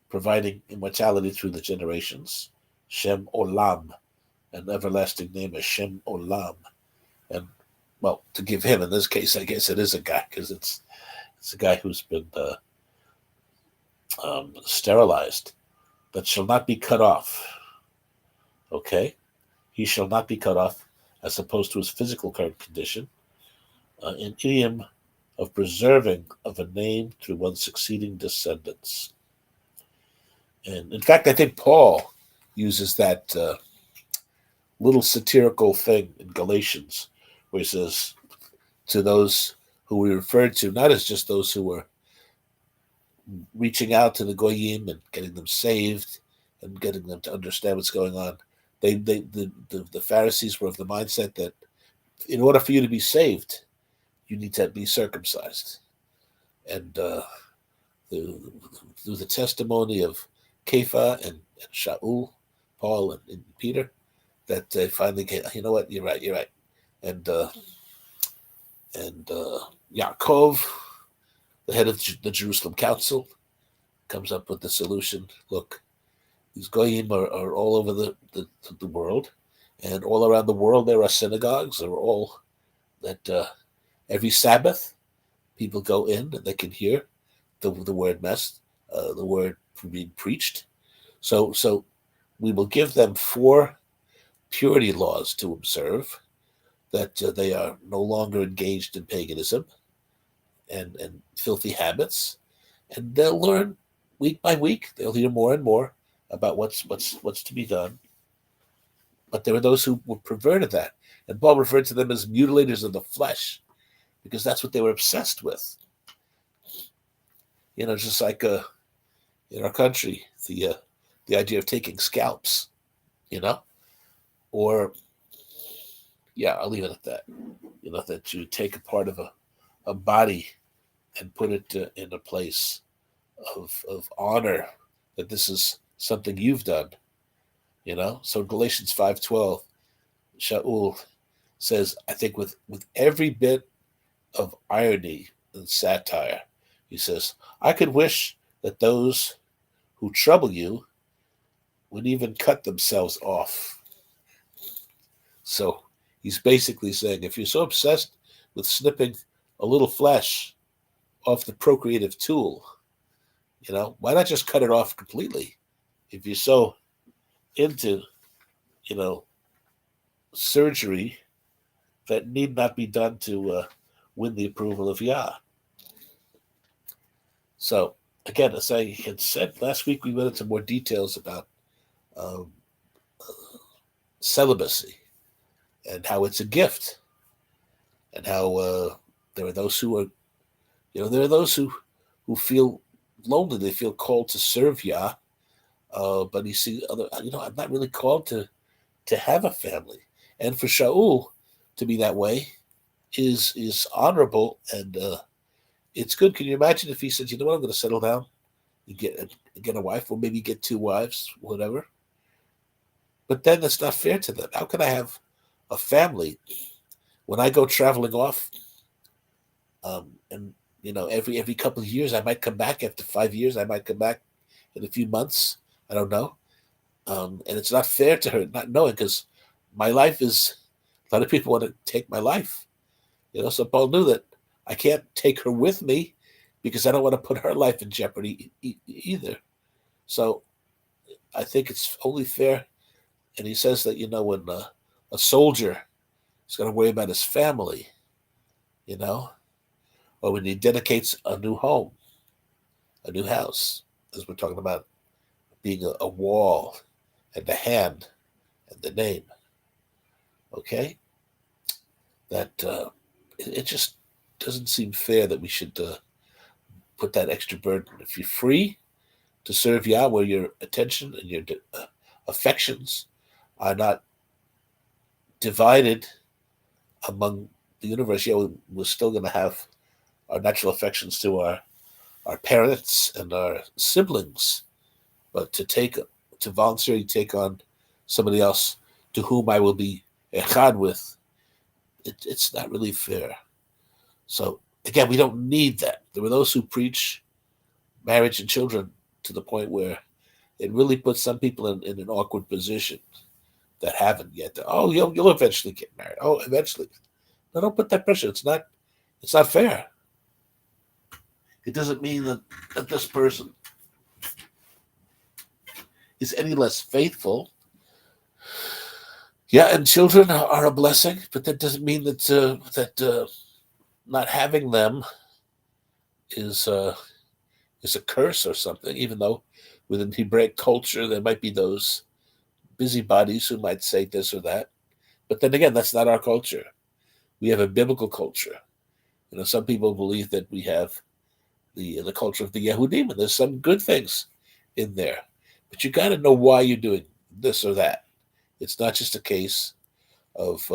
providing immortality through the generations. Shem Olam, an everlasting name is Shem Olam. And, well, to give him, in this case, I guess it is a guy, because it's a guy who's been sterilized, that shall not be cut off. Okay? He shall not be cut off, as opposed to his physical current condition. An idiom of preserving of a name through one's succeeding descendants. And in fact, I think Paul uses that little satirical thing in Galatians, where he says, to those who we referred to, not as just those who were reaching out to the Goyim and getting them saved and getting them to understand what's going on. The Pharisees were of the mindset that in order for you to be saved, you need to be circumcised. And through the testimony of Kepha and Shaul, Paul and Peter, that they finally came, you know what, you're right. And Yaakov, the head of the Jerusalem Council, comes up with the solution. Look, these Goyim are all over the world, and all around the world there are synagogues. They're all that every Sabbath people go in and they can hear the word the word being preached. So we will give them 4 purity laws to observe, that they are no longer engaged in paganism and filthy habits, and they'll learn week by week. They'll hear more and more about what's to be done. But there were those who were perverted that, and Paul referred to them as mutilators of the flesh, because that's what they were obsessed with. Just like in our country, the idea of taking scalps, or I'll leave it at that. That you take a part of a body and put it in a place of honor, that this is something you've done. So in Galatians 5:12, Shaul says, I think with every bit of irony and satire, he says, I could wish that those who trouble you would even cut themselves off. So he's basically saying, if you're so obsessed with snipping a little flesh off the procreative tool, why not just cut it off completely? If you're so into, surgery that need not be done to win the approval of Yah. So, again, as I had said last week, we went into more details about celibacy and how it's a gift, and how there are those who are, there are those who feel lonely. They feel called to serve Yah, but you see other, I'm not really called to have a family. And for Shaul to be that way is honorable, and it's good. Can you imagine if he said, you know what, I'm going to settle down and get a wife, or maybe get 2 wives, whatever. But then that's not fair to them. How can I have a family when I go traveling off, and every couple of years I might come back. After 5 years, I might come back in a few months. I don't know. And it's not fair to her not knowing, because my life is, a lot of people want to take my life. So Paul knew that I can't take her with me because I don't want to put her life in jeopardy either. So I think it's only fair. And he says that, when a soldier is going to worry about his family, or when he dedicates a new home, a new house, as we're talking about being a wall and the hand and the name, okay? That it just doesn't seem fair that we should put that extra burden. If you're free to serve Yah, where your attention and your affections are not divided among the universe, we're still going to have our natural affections to our parents and our siblings, but to voluntarily take on somebody else to whom I will be echad with, it's not really fair. So again, we don't need that. There are those who preach marriage and children to the point where it really puts some people in an awkward position that haven't yet. Oh, you'll eventually get married. Oh, eventually. No, don't put that pressure. It's not fair. It doesn't mean that this person is any less faithful. Yeah, and children are a blessing, but that doesn't mean that not having them is a curse or something. Even though within Hebraic culture there might be those busybodies who might say this or that, but then again, that's not our culture. We have a biblical culture. Some people believe that we have the culture of the Yehudim, and there's some good things in there, but you got to know why you're doing this or that. It's not just a case of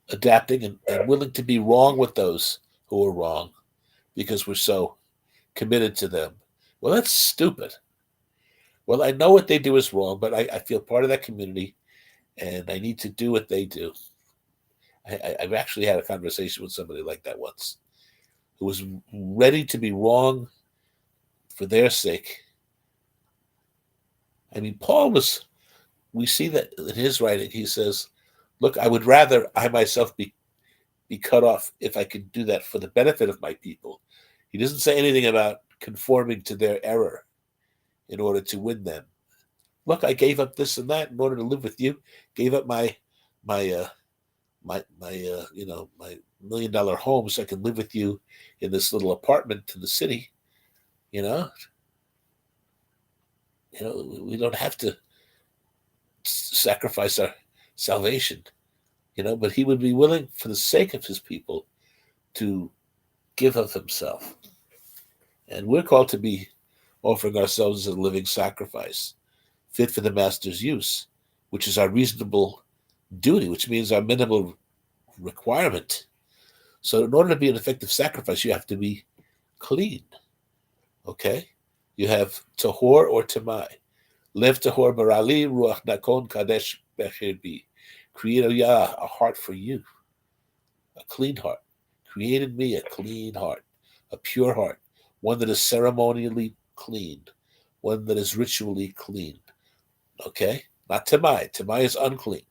adapting and willing to be wrong with those who are wrong because we're so committed to them. Well, that's stupid. Well, I know what they do is wrong, but I feel part of that community, and I need to do what they do. I've actually had a conversation with somebody like that once, who was ready to be wrong for their sake. I mean, we see that in his writing, he says, look, I would rather I myself be cut off if I could do that for the benefit of my people. He doesn't say anything about conforming to their error in order to win them. Look, I gave up this and that in order to live with you. Gave up my $1 million home so I can live with you in this little apartment in the city. We don't have to sacrifice our salvation, but he would be willing for the sake of his people to give of himself. And we're called to be offering ourselves as a living sacrifice, fit for the master's use, which is our reasonable duty, which means our minimal requirement. So in order to be an effective sacrifice, you have to be clean. Okay? You have tahor or tamai. Lev tahor barali ruach nakon kadesh becher bi. Create, a heart for you, a clean heart. Create in me a clean heart, a pure heart, one that is ceremonially cleaned, one that is ritually cleaned. Okay? Not tamai. Tamai is unclean.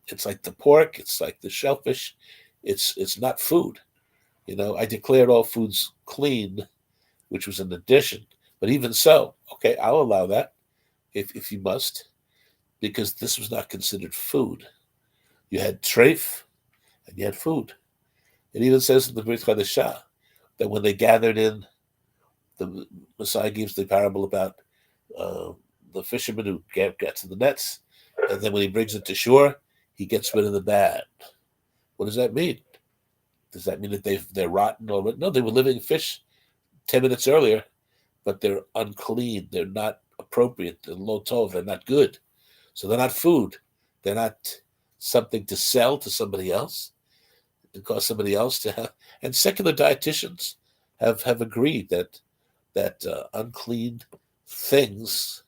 It's like the pork. It's like the shellfish. It's not food. I declared all foods clean, which was an addition. But even so, okay, I'll allow that if you must, because this was not considered food. You had treif and you had food. It even says in the Brit Chadashah that when they gathered in, the Messiah gives the parable about the fisherman who gets in the nets, and then when he brings it to shore, he gets rid of the bad. What does that mean? Does that mean that they're rotten? Or no, they were living fish 10 minutes earlier, but they're unclean. They're not appropriate. They're lo tov. They're not good. So they're not food. They're not something to sell to somebody else and cause somebody else to have. And secular dietitians have agreed that unclean things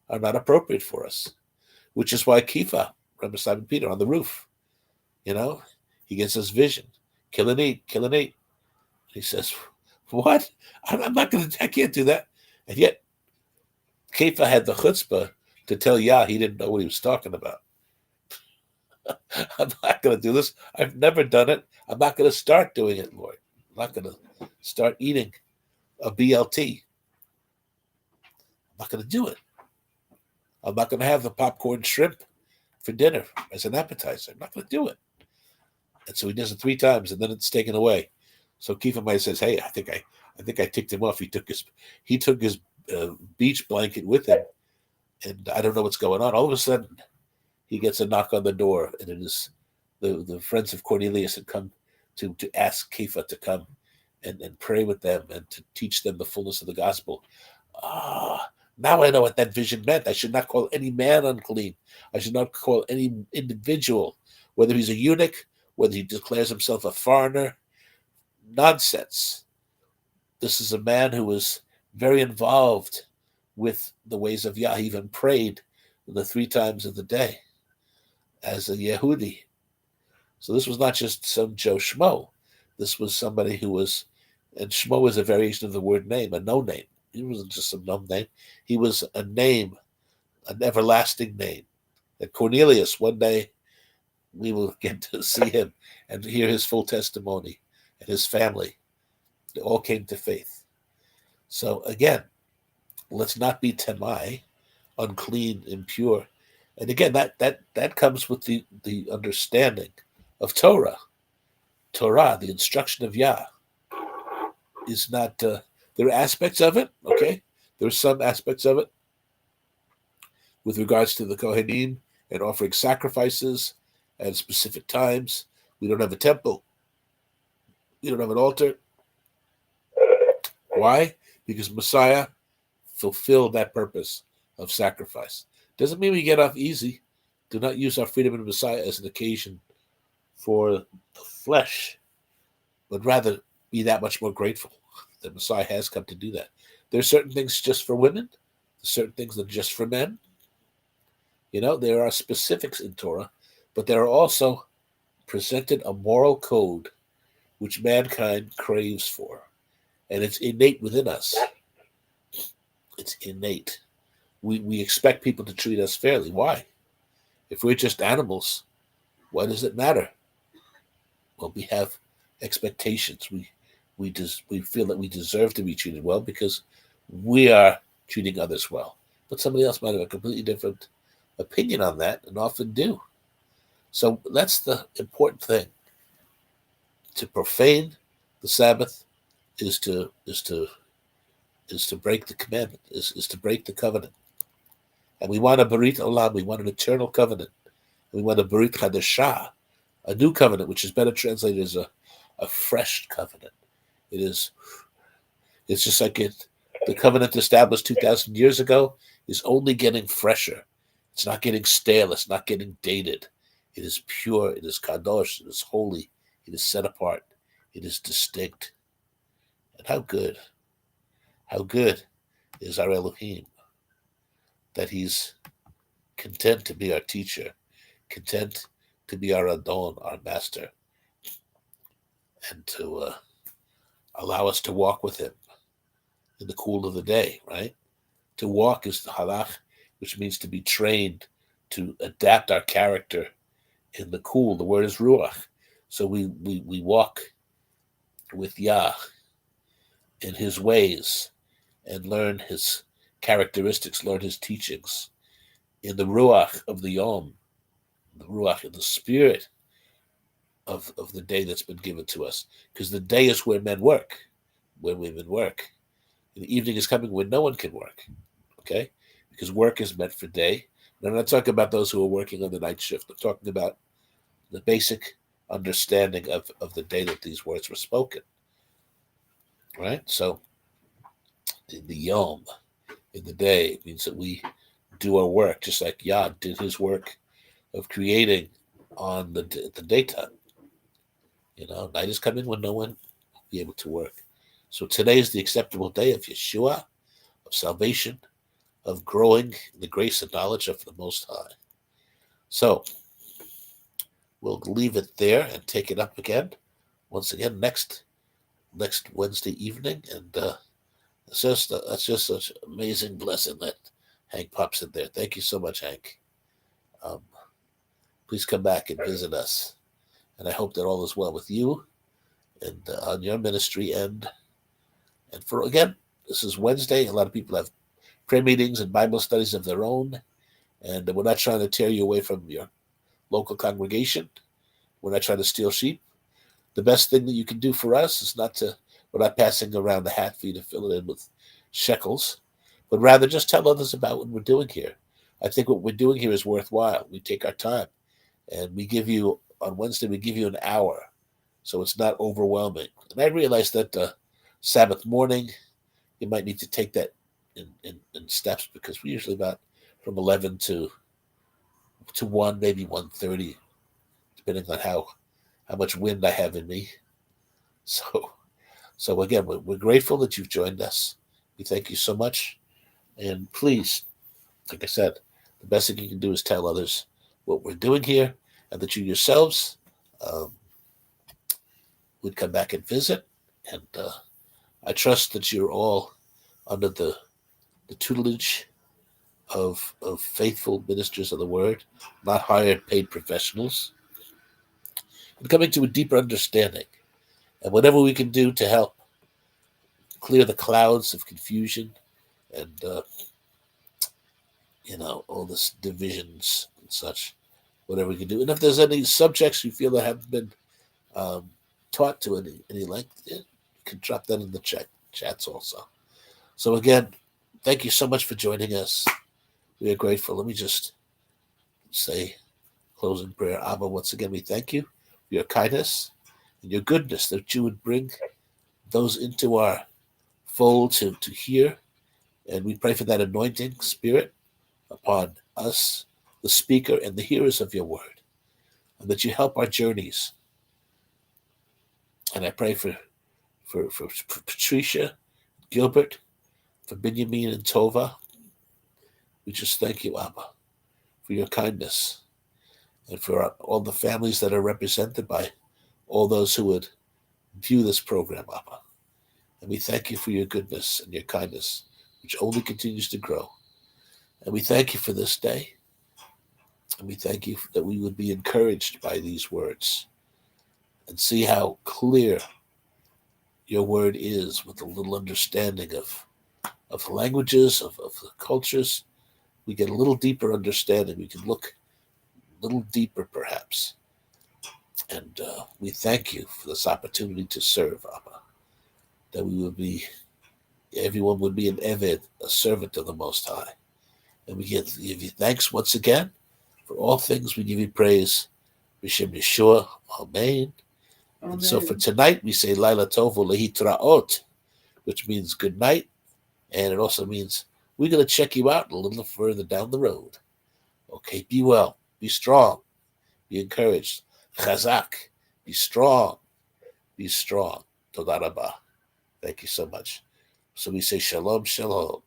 are not appropriate for us, which is why Kifa, Rabbi Simon Peter, on the roof, he gets his vision. Kill and eat, kill and eat. He says, what? I'm not going to, I can't do that. And yet, Kefa had the chutzpah to tell Yah he didn't know what he was talking about. I'm not going to do this. I've never done it. I'm not going to start doing it, Lord. I'm not going to start eating a BLT. I'm not going to do it. I'm not going to have the popcorn shrimp for dinner as an appetizer. I'm not going to do it. And so he does it 3 times, and then it's taken away. So Kefa says, "Hey, I think I ticked him off. He took his beach blanket with him, and I don't know what's going on. All of a sudden, he gets a knock on the door, and it is the friends of Cornelius had come to ask Kefa to come and pray with them and to teach them the fullness of the gospel. Now I know what that vision meant. I should not call any man unclean. I should not call any individual, whether he's a eunuch, whether he declares himself a foreigner. Nonsense. This is a man who was very involved with the ways of Yah. He even prayed the 3 times of the day as a Yehudi. So this was not just some Joe Schmo. This was somebody who was, and Schmo is a variation of the word name, a no name. He wasn't just some dumb name. He was a name, an everlasting name. And Cornelius, one day, we will get to see him and hear his full testimony, and his family. They all came to faith. So again, let's not be temai, unclean, impure. And again, that comes with the understanding of Torah. Torah, the instruction of Yah, is not. There are aspects of it, okay? There are some aspects of it with regards to the Kohanim and offering sacrifices at specific times. We don't have a temple. We don't have an altar. Why? Because Messiah fulfilled that purpose of sacrifice. Doesn't mean we get off easy. Do not use our freedom in Messiah as an occasion for the flesh, but rather be that much more grateful that Messiah has come to do that. There are certain things just for women, certain things that are just for men. There are specifics in Torah, but there are also presented a moral code which mankind craves for. And it's innate within us. It's innate. We expect people to treat us fairly. Why? If we're just animals, why does it matter? Well, we have expectations. We feel that we deserve to be treated well because we are treating others well. But somebody else might have a completely different opinion on that, and often do. So that's the important thing. To profane the Sabbath is to break the commandment, is to break the covenant. And we want a Berit Olam, we want an eternal covenant. We want a Berit Chadashah, a new covenant, which is better translated as a fresh covenant. It's just like the covenant established 2,000 years ago is only getting fresher. It's not getting stale. It's not getting dated. It is pure. It is kadosh. It is holy. It is set apart. It is distinct. And how good is our Elohim that he's content to be our teacher, content to be our Adon, our master, and to allow us to walk with him in the cool of the day, right? To walk is the halach, which means to be trained to adapt our character in the cool. The word is ruach. So we walk with Yah in his ways and learn his characteristics, learn his teachings in the ruach of the yom, the ruach in the spirit of the day that's been given to us. Because the day is where men work, where women work. And the evening is coming when no one can work, okay? Because work is meant for day. And I'm not talking about those who are working on the night shift. I'm talking about the basic understanding of the day that these words were spoken, right? So in the yom, in the day, it means that we do our work just like Yah did his work of creating on the daytime. Night is coming when no one will be able to work. So today is the acceptable day of Yeshua, of salvation, of growing in the grace and knowledge of the Most High. So we'll leave it there and take it up again. Once again, next next Wednesday evening. And that's just such an amazing blessing that Hank pops in there. Thank you so much, Hank. Um, please come back and visit us. And I hope that all is well with you and on your ministry. And for again, this is Wednesday. A lot of people have prayer meetings and Bible studies of their own. And we're not trying to tear you away from your local congregation. We're not trying to steal sheep. The best thing that you can do for us is we're not passing around the hat for you to fill it in with shekels, but rather just tell others about what we're doing here. I think what we're doing here is worthwhile. We take our time and on Wednesday, we give you an hour. So it's not overwhelming. And I realize that Sabbath morning, you might need to take that in steps because we usually about from 11 to 1, maybe 1:30, depending on how much wind I have in me. So again, we're grateful that you've joined us. We thank you so much. And please, like I said, the best thing you can do is tell others what we're doing here and that you yourselves would come back and visit. And I trust that you're all under the tutelage of faithful ministers of the word, not hired paid professionals, and coming to a deeper understanding. And whatever we can do to help clear the clouds of confusion and all this divisions and such, whatever we can do. And if there's any subjects you feel that haven't been taught to any length, you can drop that in the chats also. So again, thank you so much for joining us. We are grateful. Let me just say closing prayer. Abba, once again, we thank you for your kindness and your goodness that you would bring those into our fold to hear. And we pray for that anointing spirit upon us, the speaker and the hearers of your word, and that you help our journeys. And I pray for Patricia, Gilbert, for Benjamin and Tova. We just thank you, Abba, for your kindness and for all the families that are represented by all those who would view this program, Abba. And we thank you for your goodness and your kindness, which only continues to grow. And we thank you for this day. And we thank you that we would be encouraged by these words and see how clear your word is with a little understanding of the languages, of the cultures. We get a little deeper understanding. We can look a little deeper, perhaps. And we thank you for this opportunity to serve, Abba, that everyone would be an Eved, a servant of the Most High. And we give you thanks once again for all things. We give you praise. B'Shem Yeshua, Amen. And so for tonight, we say Laila Tov Lehitraot, which means good night. And it also means we're going to check you out a little further down the road. Okay, be well, be strong, be encouraged. Chazak, be strong, be strong. Toda rabah. Thank you so much. So we say shalom, shalom.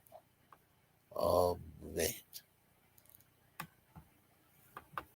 Amen.